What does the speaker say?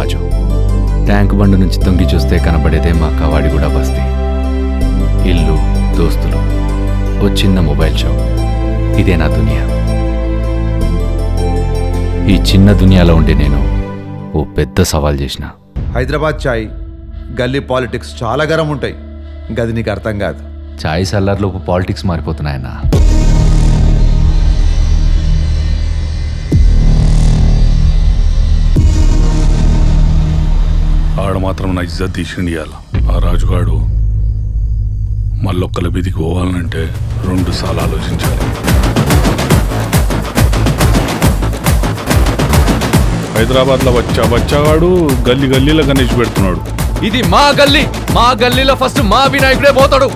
రాజు. Tank bund నుంచి తొంగి చూస్తే కనబడేదే మా కవాడిగూడ బస్తీ. ఇల్లు, దోస్తులు, ఓ చిన్న మొబైల్ షాప్. ఇదే నా దునియా. ఈ చిన్న దునియాలో ఉండే నేను ఓ పెద్ద సవాల్ చేసిన. హైదరాబాద్ చాయ్, గల్లీ పాలిటిక్స్ చాలా గరం ఉంటాయి. గది నీకు అర్థం కాదు. చాయ్ సల్లార్లోపు పాలిటిక్స్ మారిపోతున్నాయన్నా. ఆడ మాత్రం నా ఇజ్జత్ తీసిండియాల. ఆ రాజుగాడు మళ్ళొక్కల బిదికి పోవాలంటే 2 సార్లు ఆలోచించాలి. హైదరాబాద్లో వచ్చాగాడు గల్లీ గల్లీలో గణేష్ పెడుతున్నాడు. ఇది మా గల్లీ. మా గల్లీలో ఫస్ట్ మా వినాయకుడే పోతాడు.